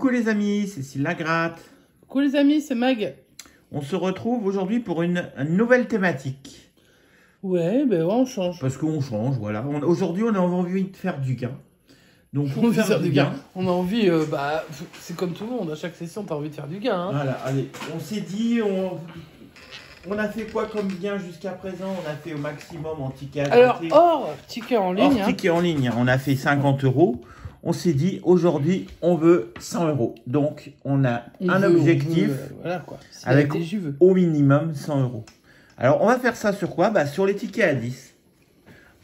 Coucou les amis, c'est Cécile Lagratte. Coucou les amis, c'est Mag. On se retrouve aujourd'hui pour une nouvelle thématique. Ouais, ben ouais, on change. Parce qu'on change, voilà. Aujourd'hui, on a envie de faire du gain. Donc, On pour veut faire du gain, on a envie, c'est comme tout le monde, à chaque session, t'as envie de faire du gain. Hein. voilà, allez, on s'est dit, on a fait quoi comme gain jusqu'à présent? On a fait au maximum en ticket à Alors, gratter. hors ticket en ligne. Hors ticket en ligne, on a fait 50 €. On s'est dit, aujourd'hui, on veut 100 €. Donc, on a un objectif voilà quoi. avec au minimum 100 €. Alors, on va faire ça sur quoi? Bah, sur les tickets à 10.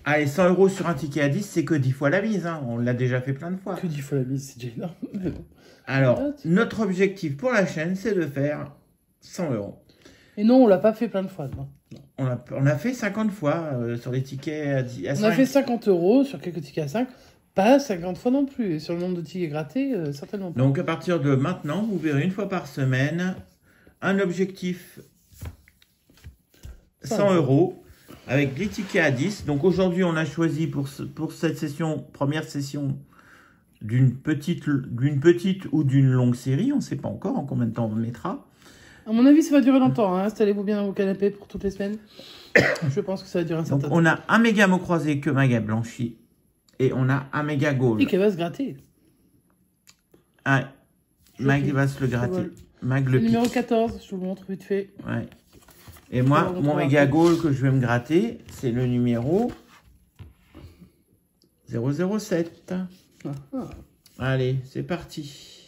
Allez, 100 € sur un ticket à 10, c'est que 10 fois la mise. Hein. On l'a déjà fait plein de fois. Que 10 fois la mise, c'est déjà énorme. Alors, notre objectif pour la chaîne, c'est de faire 100 €. Et non, on l'a pas fait plein de fois. Non. On a fait 50 fois sur les tickets à 10. On a fait 50 € sur quelques tickets à 5. Pas 50 fois non plus. Et sur le nombre de tickets grattés, certainement pas. Donc, à partir de maintenant, vous verrez une fois par semaine un objectif 100 €. Avec des tickets à 10. Donc aujourd'hui, on a choisi pour cette session, première session, d'une petite ou d'une longue série. On ne sait pas encore en combien de temps on mettra. À mon avis, ça va durer longtemps. Hein. Installez-vous bien dans vos canapés pour toutes les semaines. Je pense que ça va durer un certain temps. On a un méga mot croisé que Mag a blanchi. Et on a un méga goal. Et qui va se gratter. Ah, Mag va se le gratter. Mag le numéro 14, je vous le montre vite fait. Ouais. Et moi, mon méga goal que je vais me gratter, c'est le numéro 007. Allez, c'est parti.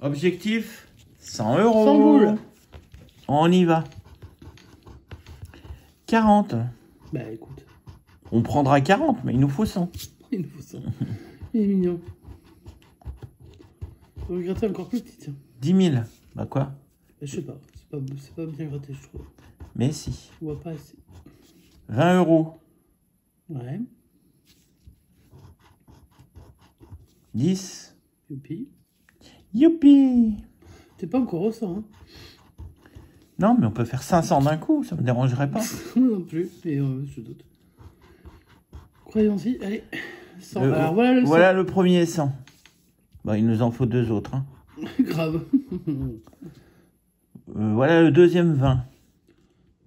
Objectif 100 €. 100 boules. On y va. 40. Bah écoute. On prendra 40, mais il nous faut 100. Il nous faut 100. Il est mignon. On va le gratter encore plus petit. Tiens. 10 000. Bah quoi? Bah, je sais pas. C'est pas bien gratté, je trouve. Mais si. On voit pas assez. 20 €. Ouais. 10. Youpi. Youpi. T'es pas encore au 100, hein. Non, mais on peut faire 500 d'un coup, ça me dérangerait pas. Moi non plus, mais je doute. Croyons-y, allez. 100. Alors voilà le 100. Voilà le premier 100. Bah, il nous en faut 2 autres. Hein. Grave. Voilà le deuxième 20.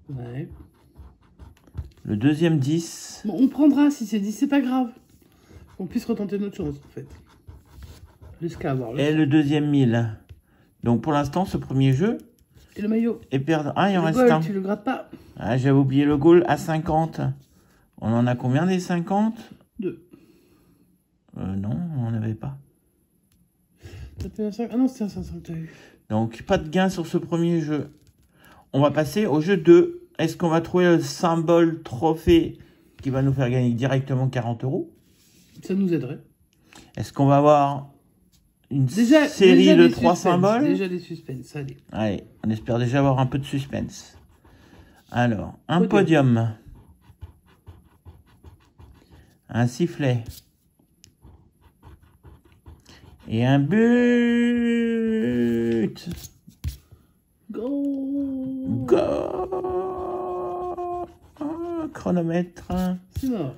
Ouais. Le deuxième 10. Bon, on prendra si c'est 10, c'est pas grave. On puisse retenter notre chance, en fait. Jusqu'à avoir Et le deuxième 1000. Donc pour l'instant, ce premier jeu. Et le maillot. Et perdre. Ah, il en reste goal, un. Tu le grattes pas. Ah, j'avais oublié le goal à 50. On en a combien des 50? 2. Non, on n'en avait pas. Ah non, c'était un 500 que t'as eu. Donc, pas de gain sur ce premier jeu. On va passer au jeu 2. Est-ce qu'on va trouver le symbole trophée qui va nous faire gagner directement 40 €? Ça nous aiderait. Est-ce qu'on va avoir une série de 3 symboles? Déjà des suspens, allez. Allez, on espère déjà avoir un peu de suspense. Alors, un podium. Un sifflet. Et un but. Go. Go. Chronomètre. C'est mort.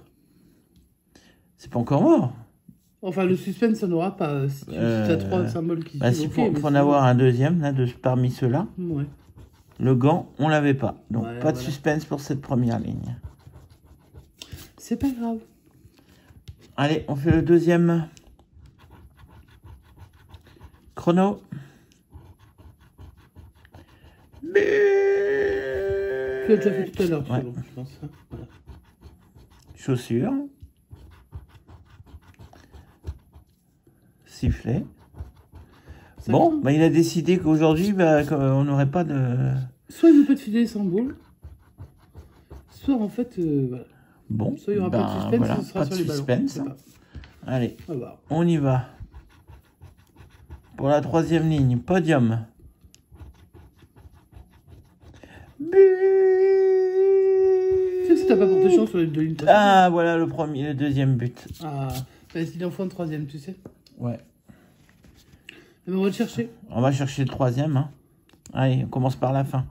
C'est pas encore mort. Enfin, le suspense, ça n'aura pas. Si tu as 3 symboles qui bah, sont. Il faut en avoir un deuxième, là, parmi ceux-là. Ouais. Le gant, on l'avait pas. Donc, ouais, pas de suspense pour cette première ligne. C'est pas grave. Allez, on fait le deuxième. Chrono. Tu l'as déjà fait tout à l'heure, ouais. je pense. Hein. Voilà. Chaussures. Sifflet. Bon, bah, il a décidé qu'aujourd'hui, on n'aurait pas de... Soit il veut pas te filer 100 boules, soit en fait, voilà. Bon, soit il n'y aura pas de suspense, voilà, ce sera pas sur de les suspense. ballons. Allez, on y va. Pour la troisième ligne, podium. Tu sais que si t'as pas porté chance sur les deux lignes. Ah, voilà le deuxième but. Ah, il en faut un troisième, tu sais. Ouais. Mais on va le chercher. On va chercher le troisième. Hein. Allez, on commence par la fin.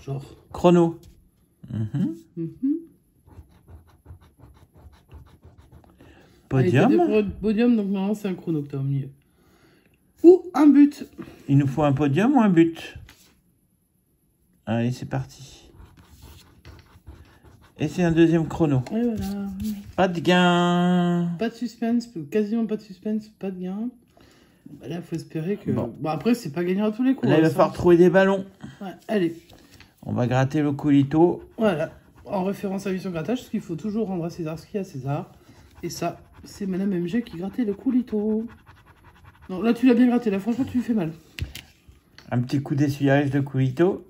Genre. Chrono. Podium. Allez, podium, donc normalement c'est un chrono que t'as au milieu. ou un but. Il nous faut un podium ou un but? Allez, c'est parti. Et c'est un deuxième chrono. Et voilà. Pas de gain. Pas de suspense, quasiment pas de suspense, pas de gain. Bah là, il faut espérer que... Bon. Bon, après, c'est pas gagnant à tous les coups. Là, il va ça. falloir trouver des ballons. Ouais, allez. On va gratter le coulito. Voilà. En référence à Mission Grattage, parce qu'il faut toujours rendre à César ce qu'il y a à César. Et ça, c'est Madame MG qui grattait le coulito. Non, là, tu l'as bien gratté. Là, franchement, tu lui fais mal. Un petit coup d'essuyage de coulito.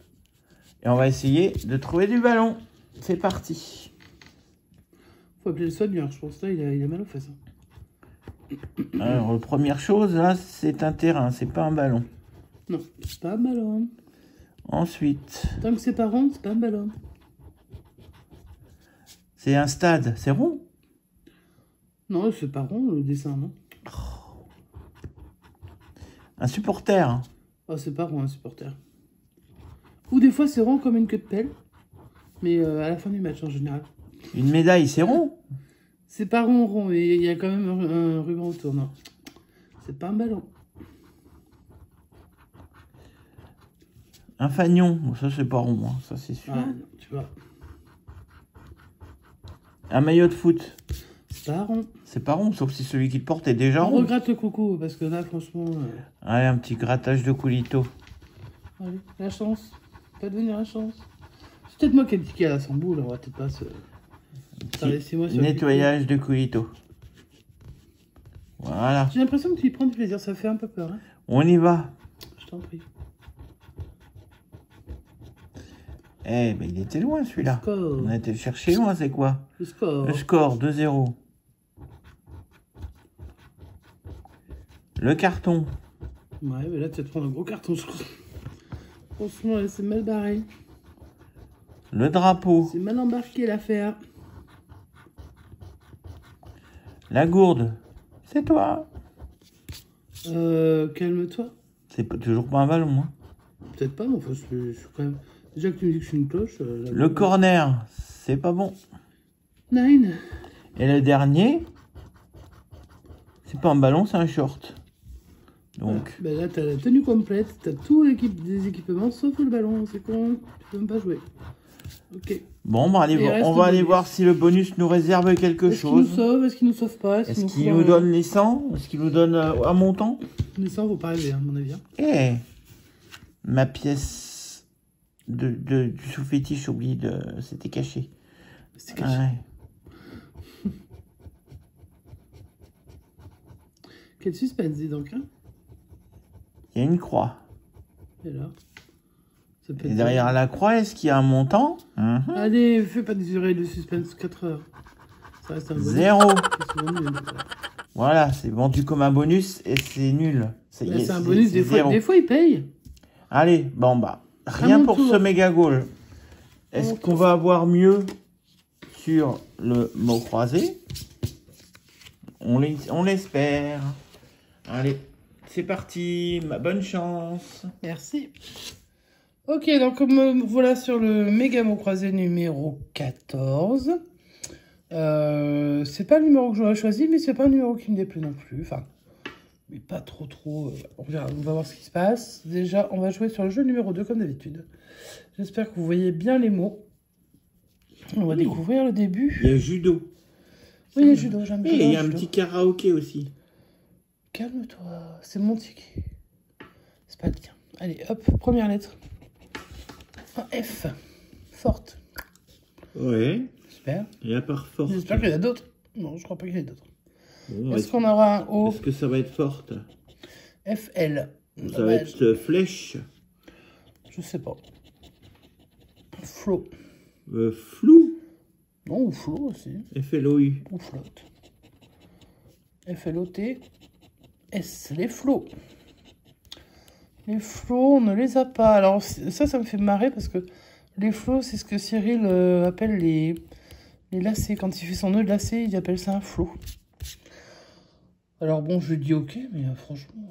Et on va essayer de trouver du ballon. C'est parti. Faut appeler le soigneur, je pense. Là, il a mal aux fesses. Alors, première chose, là, c'est un terrain. C'est pas un ballon. Non, c'est pas un ballon. Ensuite, Tant que c'est pas rond, c'est pas un ballon. c'est un stade. C'est rond? Non, c'est pas rond, le dessin, non. Un supporter. Oh, c'est pas rond, un supporter. Ou des fois, c'est rond comme une queue de pelle. Mais à la fin du match, en général. Une médaille, c'est rond? C'est pas rond, mais il y a quand même un ruban autour, non. C'est pas un ballon. Un fanion. Bon, ça, c'est pas rond, hein. Ça, c'est sûr. Ah, non, tu vois. Un maillot de foot. C'est pas rond. C'est pas rond, sauf si celui qui le porte est déjà On rond. regrette le coucou, parce que là, franchement... Allez, un petit grattage de coulito. Allez, la chance. Pas devenir la chance. C'est peut-être moi qui ai dit qu'il y a la samboule, on va peut-être pas se... Laissez-moi sur le Nettoyage de coulito. Voilà. J'ai l'impression que tu y prends du plaisir, ça fait un peu peur. Hein. On y va. Je t'en prie. Eh, ben il était loin celui-là. Score. On a été le chercher loin, c'est quoi? Le score. Le score, 2-0. Le carton. Ouais, mais là, tu vas te prendre un gros carton, je crois. Franchement, là, c'est mal barré. Le drapeau. C'est mal embarqué, l'affaire. La gourde. C'est toi. Calme-toi. C'est toujours pas un ballon, hein. Peut-être pas, mais enfin, je suis quand même... Déjà que tu me dis que je suis une cloche... Le corner. C'est pas bon. 9. Et le dernier. C'est pas un ballon, c'est un short. Donc... Voilà. Ben là, t'as la tenue complète, t'as tous les équipements, sauf le ballon, c'est con, tu peux même pas jouer. Ok. Bon, bah, allez, Et on va reste aller bonus. voir si le bonus nous réserve quelque Est-ce qu'il nous chose. sauve, est-ce qu'il nous sauve pas? Est-ce qu'il nous donne les 100? Est-ce qu'il nous donne un montant? Les 100 vaut pas rêver, à mon avis. Hein. Eh, ma pièce du sous-fétiche, oublié de... C'était caché. C'est caché. Ouais. Quel suspense, dis donc. Hein. Il y a une croix. Et là ça peut Et être derrière la croix, est-ce qu'il y a un montant? Allez, fais pas durer le suspense 4 heures. Ça reste un bonus. 0. C'est souvent nul. Voilà, c'est vendu comme un bonus et c'est nul. Là, c'est un bonus, des fois il paye. Allez, bon bah, rien mon pour tour. ce méga goal. Est-ce mon qu'on tour. va avoir mieux sur le mot croisé? On l'espère. Allez, c'est parti, ma bonne chance. Merci. Ok, donc me voilà sur le méga mot croisé numéro 14. C'est pas le numéro que j'aurais choisi, mais c'est pas un numéro qui me déplaît non plus. Enfin, mais pas trop. On va voir ce qui se passe. Déjà, on va jouer sur le jeu numéro 2 comme d'habitude. J'espère que vous voyez bien les mots. On va découvrir le début. Il y a judo. Oui, il y a judo, j'aime bien. Et il y a un judo. petit karaoké aussi. Calme-toi, c'est mon ticket. C'est pas le tien. Allez, hop, première lettre. Un F. Forte. Ouais. Super. Et à part forte. J'espère qu'il y en a d'autres. Non, je crois pas qu'il y en ait d'autres. Bon, Est-ce qu'on aura un O? est-ce que ça va être forte? FL. Ça va être flèche. Je sais pas. Flow. Flou. Non, ou flow aussi. FLOU. Ou flotte. FLOT. S. Les flots. Les flots, on ne les a pas. Alors, ça me fait marrer parce que les flots, c'est ce que Cyril appelle les lacets. Quand il fait son nœud de lacet, il appelle ça un flot. Alors bon, je dis ok, mais franchement...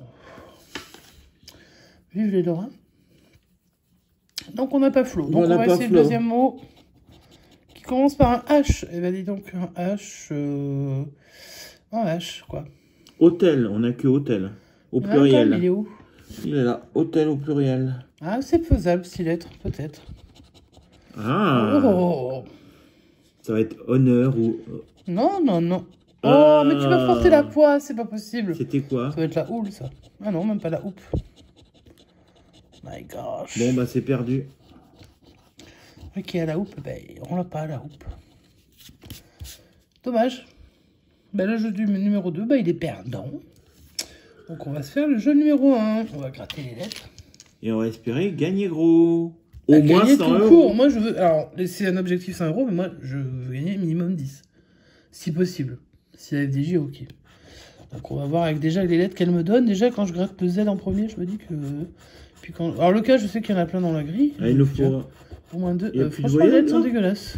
Vive les Lorrains. Donc on n'a pas flot. Donc on va essayer le deuxième mot qui commence par un H. Eh bien dis donc un H... Un H, quoi. Hôtel, on n'a que hôtel. Au Malcolm, pluriel. il est où? Il est là. Hôtel au pluriel. Ah, c'est faisable, 6 lettres, peut-être. Ah. Oh. Ça va être honneur ou... Non, non, non. Oh, mais tu vas porter la poisse, c'est pas possible. C'était quoi? Ça va être la houle, ça. Ah non, même pas la houppe. My gosh. Bon, bah c'est perdu. Ok, à la houppe, ben, on l'a pas à la houppe. Dommage. Ben, le jeu du numéro 2, ben, il est perdant. Donc on va se faire le jeu numéro 1. On va gratter les lettres. Et on va espérer gagner gros. Au moins Gagner 100 tout euros. court. Moi, je veux... Alors, c'est un objectif 100 euros, mais moi, je veux gagner minimum 10. Si possible. Si la FDJ, ok. Donc on va voir avec déjà les lettres qu'elle me donne. Déjà, quand je gratte le Z en premier, je me dis que... Puis quand... Alors le cas, je sais qu'il y en a plein dans la grille. Ah, il nous faut... Au moins 2. Il y a plus de Franchement, les voyelles, lettres sont là dégueulasses.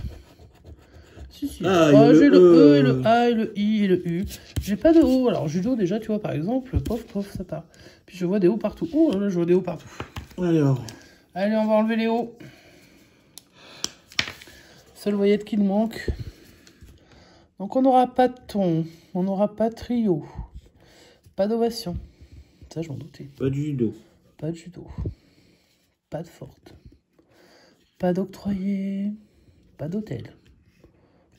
Si, si. Ah, Oh, j'ai le E. E et le A et le I et le U. J'ai pas de O. Alors judo, déjà, tu vois, par exemple, pof, pof, ça part. Puis je vois des O partout. Oh là là, je vois des O partout. Alors... Allez, on va enlever les O. Seule voyette qui nous manque. Donc on n'aura pas de ton, on n'aura pas de trio, pas d'ovation. Ça, je m'en doutais. Pas de judo. Pas de judo. Pas de forte. Pas d'octroyé. Pas d'hôtel.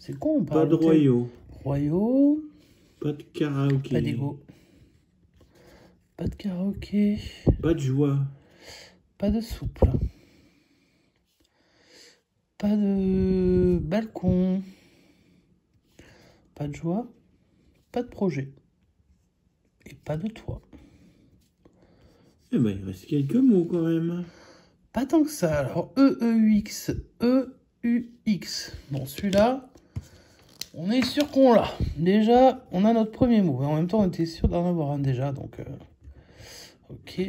C'est con, on parle Pas de royaux. Royaux. Pas de karaoké. Pas d'ego. Pas de karaoké. Pas de joie. Pas de souple. Pas de balcon. Pas de joie. Pas de projet. Et pas de toit. Eh ben, il reste quelques mots quand même. Pas tant que ça. Alors, E-E-U-X. E-U-X. Bon, celui-là, on est sûr qu'on l'a. Déjà, on a notre premier mot. Et en même temps, on était sûr d'en avoir un déjà. Donc, ok.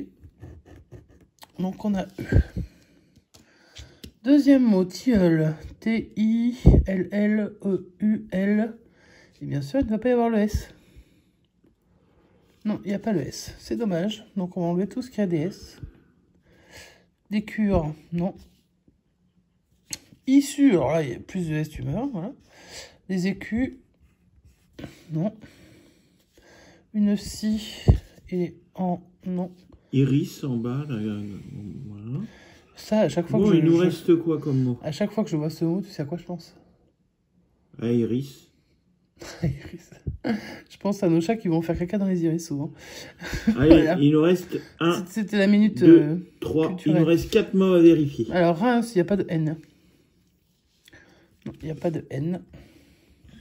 Donc, on a E. Deuxième mot, tilleul. T-I-L-L-E-U-L. Et bien sûr, il ne va pas y avoir le S. Non, il n'y a pas le S. C'est dommage. Donc, on va enlever tout ce qui a des S. Des cures, non. Issu, alors là, il y a plus de S, tu meurs, voilà. Des écus, non. Une scie et en, non. Iris en bas, là, voilà. Ça, à chaque fois Bon, que il nous reste quoi comme mot? à chaque fois que je vois ce mot, tu sais à quoi je pense? Ah, iris. Iris. Je pense à nos chats qui vont faire caca dans les iris souvent. Allez, Voilà. il nous reste 1, C'était la minute 2, 3. Il culturelle. nous reste 4 mots à vérifier. Alors, Reims, il n'y a pas de N. Non, il n'y a pas de N.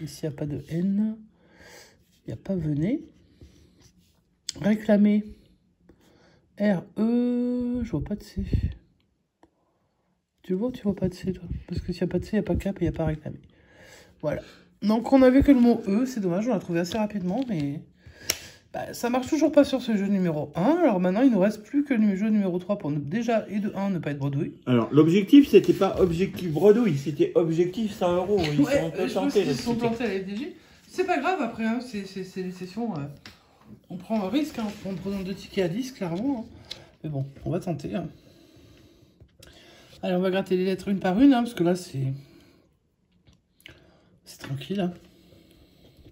Ici, il n'y a pas de N. Il n'y a pas venez. Réclamer. R-E. Je vois pas de C. Tu le vois ou tu vois pas de C, toi? Parce que s'il n'y a pas de C, il n'y a pas cap et il n'y a pas réclamer. Voilà. Donc, on avait que le mot E. C'est dommage, on l'a trouvé assez rapidement, mais... Bah, ça marche toujours pas sur ce jeu numéro 1. Alors maintenant, il ne nous reste plus que le jeu numéro 3 pour déjà, et de 1, ne pas être bredouille. Alors, l'objectif, c'était pas objectif bredouille, c'était objectif 100 euros. Ils sont un peu je pense tentés. qu'ils se sont plantés à la FDJ. C'est pas grave, après, hein, c'est les sessions... on prend un risque, hein, en prenant 2 tickets à 10, clairement. Hein. Mais bon, on va tenter. Hein. Allez, on va gratter les lettres une par une, hein, parce que là, c'est tranquille. Hein.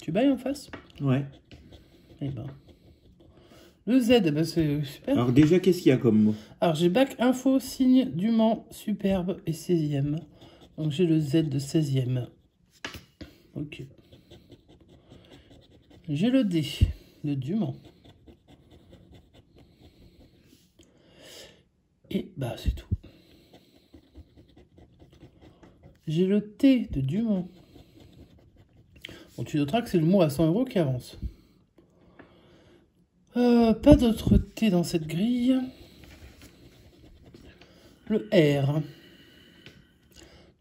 Tu bailles en face? Ouais. Eh ben... Le Z, ben c'est super. Alors déjà, qu'est-ce qu'il y a comme mot? Alors, j'ai bac, info, signe, du Mans, superbe et 16e. Donc, j'ai le Z de 16e. Ok. J'ai le D de Dumont. Et bah, c'est tout. J'ai le T de Dumont. Bon, tu noteras que c'est le mot à 100 € qui avance. Pas d'autre T dans cette grille. Le R.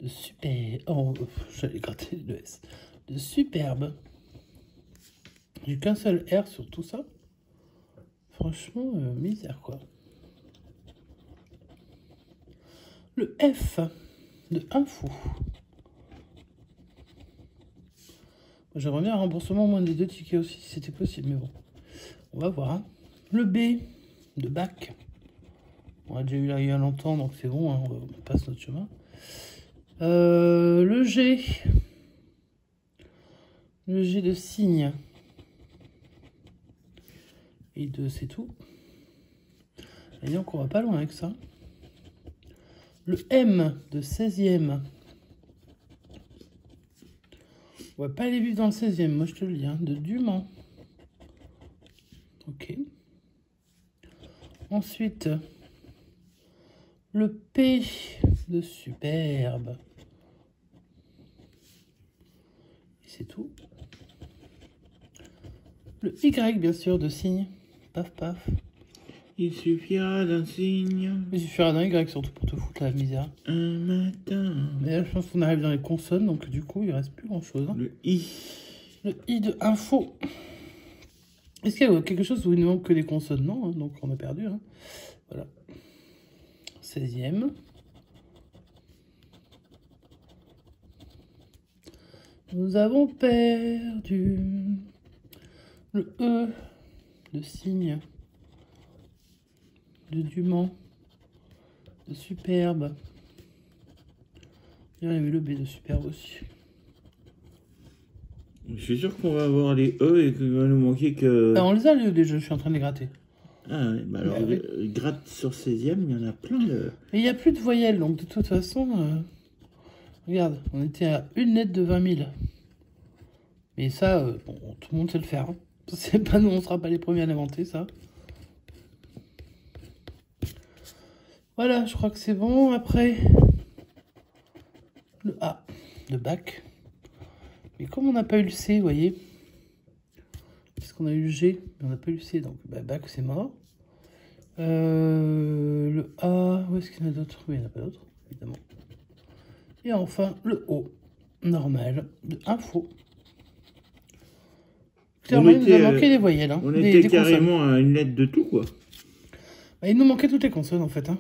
De super... Oh, j'allais gratter le S. De superbe. J'ai qu'un seul R sur tout ça. Franchement, misère, quoi. Le F. De info. J'aimerais bien un remboursement au moins des 2 tickets aussi, si c'était possible, mais bon. On va voir. Hein. Le B de bac. On a déjà eu là il y a longtemps, donc c'est bon, hein, on passe notre chemin. Le G. Le G de cygne. Et 2, c'est tout. Et donc, on va pas loin avec ça. Le M de 16e. On va pas aller vivre dans le 16e, moi je te le dis, hein, de Dumont. Ok. Ensuite, le P de Superbe. Et c'est tout. Le Y, bien sûr, de Cygne. Paf, paf. Il suffira d'un signe. Il suffira d'un Y surtout pour te foutre la misère. Un matin. Mais là, je pense qu'on arrive dans les consonnes, donc du coup, il reste plus grand-chose. Hein. Le I. Le I de info. Est-ce qu'il y a quelque chose où il ne manque que les consonnes? Non, hein, donc on a perdu. Hein. Voilà. 16e. Nous avons perdu le E de Cygne, de Dumont, de Superbe. Il y avait le B de Superbe aussi. Je suis sûr qu'on va avoir les E et qu'il va nous manquer que... Ah, on les a les E déjà, je suis en train de les gratter. Ah ouais, bah alors, oui. gratte sur 16e, il y en a plein de... Mais il n'y a plus de voyelles, donc de toute façon... regarde, on était à une lettre de 20 000. Mais ça, bon, tout le monde sait le faire. Hein. C'est pas nous, on sera pas les premiers à l'inventer, ça. Voilà, je crois que c'est bon. Après, le A de bac. Mais comme on n'a pas eu le C, vous voyez, puisqu'on a eu le G, mais on n'a pas eu le C, donc bah, bac, c'est mort. Le A, où est-ce qu'il y en a d'autres? Oui, il n'y en a pas d'autres, évidemment. Et enfin, le O, normal, de info. Clairement, il nous a manqué les voyelles. Hein, on était carrément à une lettre de tout, quoi. Bah, il nous manquait toutes les consonnes, en fait. Hein.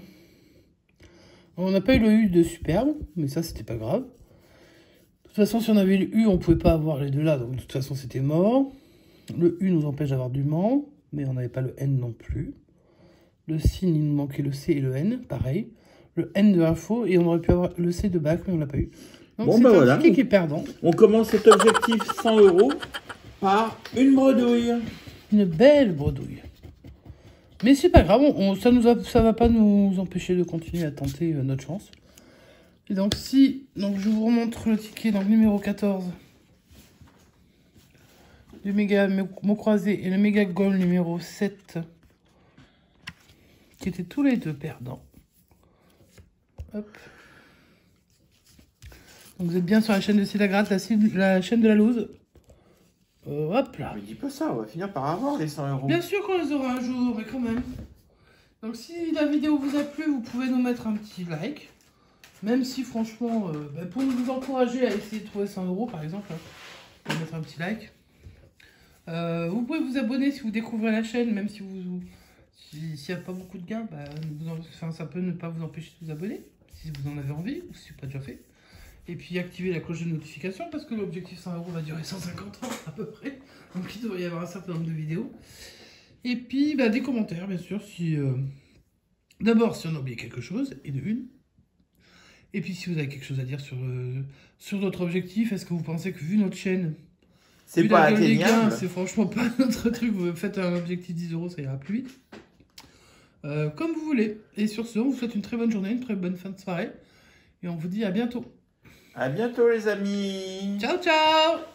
On n'a pas eu le U de Superbe, mais ça, c'était pas grave. De toute façon, si on avait le U, on pouvait pas avoir les deux là, donc de toute façon, c'était mort. Le U nous empêche d'avoir du Mans, mais on n'avait pas le N non plus. Le signe, il nous manquait le C et le N, pareil. Le N de info, et on aurait pu avoir le C de bac, mais on l'a pas eu. Donc bon, c'est un ticket qui est perdant. On commence cet objectif 100 € par une bredouille. Une belle bredouille. Mais c'est pas grave, ça va pas nous empêcher de continuer à tenter notre chance. Et donc donc je vous remontre le ticket, donc numéro 14 du méga mot croisé et le méga goal numéro 7 qui étaient tous les deux perdants. Hop. Donc vous êtes bien sur la chaîne de C'est la gratte, la chaîne de la loose. Hop là. Mais dis pas ça, on va finir par avoir les 100 €. Bien sûr qu'on les aura un jour, mais quand même. Donc si la vidéo vous a plu, vous pouvez nous mettre un petit like. Même si franchement, pour vous encourager à essayer de trouver 100 € par exemple, hein, vous pouvez mettre un petit like. Vous pouvez vous abonner si vous découvrez la chaîne, même si s'il n'y a pas beaucoup de gains, ça peut ne pas vous empêcher de vous abonner, si vous en avez envie, ou si ce n'est pas déjà fait. Et puis activer la cloche de notification, parce que l'objectif 100 € va durer 150 ans à peu près. Donc il devrait y avoir un certain nombre de vidéos. Et puis des commentaires, bien sûr, si d'abord si on a oublié quelque chose, et de une. Et puis si vous avez quelque chose à dire sur notre objectif, est-ce que vous pensez que vu notre chaîne, c'est pas atteignable, c'est franchement pas notre truc, vous faites un objectif 10 €, ça ira plus vite. Comme vous voulez. Et sur ce, on vous souhaite une très bonne journée, une très bonne fin de soirée. Et on vous dit à bientôt. À bientôt les amis. Ciao, ciao.